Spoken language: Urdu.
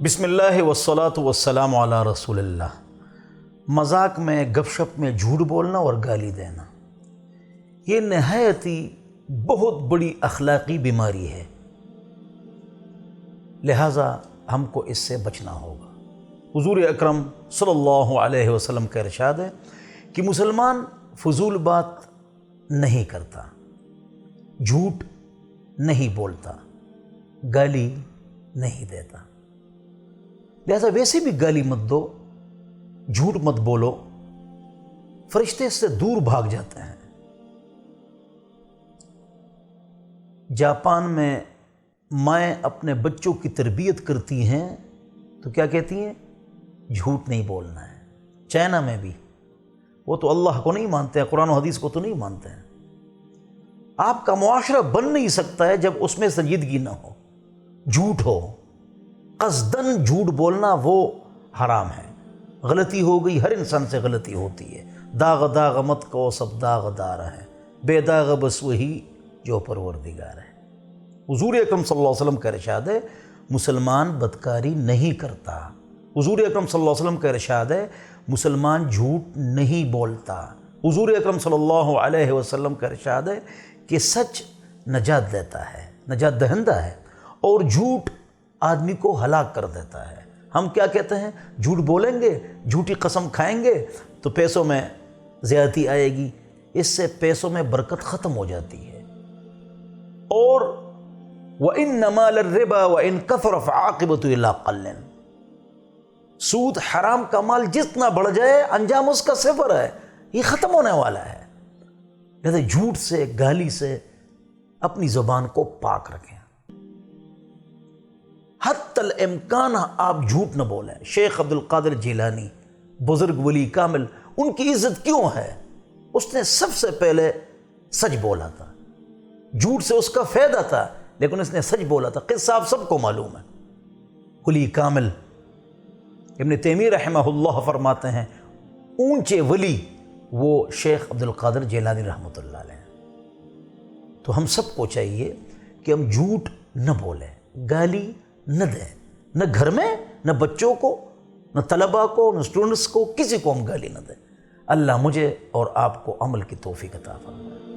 بسم اللہ والصلاة والسلام علی رسول اللہ۔ مذاق میں، گپ شپ میں جھوٹ بولنا اور گالی دینا، یہ نہایت ہی بہت بڑی اخلاقی بیماری ہے، لہٰذا ہم کو اس سے بچنا ہوگا۔ حضور اکرم صلی اللہ علیہ وسلم کا ارشاد ہے کہ مسلمان فضول بات نہیں کرتا، جھوٹ نہیں بولتا، گالی نہیں دیتا۔ لہذا ویسے بھی گالی مت دو، جھوٹ مت بولو، فرشتے اس سے دور بھاگ جاتے ہیں۔ جاپان میں مائیں اپنے بچوں کی تربیت کرتی ہیں تو کیا کہتی ہیں؟ جھوٹ نہیں بولنا ہے۔ چائنا میں بھی وہ تو اللہ کو نہیں مانتے ہیں، قرآن و حدیث کو تو نہیں مانتے ہیں۔ آپ کا معاشرہ بن نہیں سکتا ہے جب اس میں سنجیدگی نہ ہو، جھوٹ ہو۔ قصداً جھوٹ بولنا وہ حرام ہے، غلطی ہو گئی، ہر انسان سے غلطی ہوتی ہے۔ داغ داغ مت کو سب داغ دار ہے، بے داغ بس وہی جو پروردگار ہے۔ حضور اکرم صلی اللہ علیہ وسلم کا ارشاد ہے مسلمان بدکاری نہیں کرتا۔ حضور اکرم صلی اللہ علیہ وسلم کا ارشاد ہے مسلمان جھوٹ نہیں بولتا۔ حضور اکرم صلی اللہ علیہ وسلم کا ارشاد ہے کہ سچ نجات دیتا ہے، نجات دہندہ ہے، اور جھوٹ آدمی کو ہلاک کر دیتا ہے۔ ہم کیا کہتے ہیں؟ جھوٹ بولیں گے، جھوٹی قسم کھائیں گے تو پیسوں میں زیادتی آئے گی، اس سے پیسوں میں برکت ختم ہو جاتی ہے۔ اور وَإِنَّ مَالَ الرِّبَا وَإِن كَثُرَ فَعَاقِبَتُهُ إِلَّا قَلًّا، سود حرام کا مال جتنا بڑھ جائے انجام اس کا صفر ہے، یہ ختم ہونے والا ہے۔ لہذا جھوٹ سے، گالی سے اپنی زبان کو پاک رکھیں، حتی الامکان آپ جھوٹ نہ بولیں۔ شیخ عبد القادر جیلانی، بزرگ ولی کامل، ان کی عزت کیوں ہے؟ اس نے سب سے پہلے سچ بولا تھا، جھوٹ سے اس کا فائدہ تھا لیکن اس نے سچ بولا تھا۔ قصہ آپ سب کو معلوم ہے۔ ولی کامل ابن تیمیہ رحمہ اللہ فرماتے ہیں اونچے ولی وہ شیخ عبد القادر جیلانی رحمۃ اللہ علیہ۔ تو ہم سب کو چاہیے کہ ہم جھوٹ نہ بولیں، گالی نہ دیں، نہ گھر میں، نہ بچوں کو، نہ طلباء کو، نہ اسٹوڈنٹس کو، کسی کو ہم گالی نہ دیں۔ اللہ مجھے اور آپ کو عمل کی توفیق عطا فرمائے۔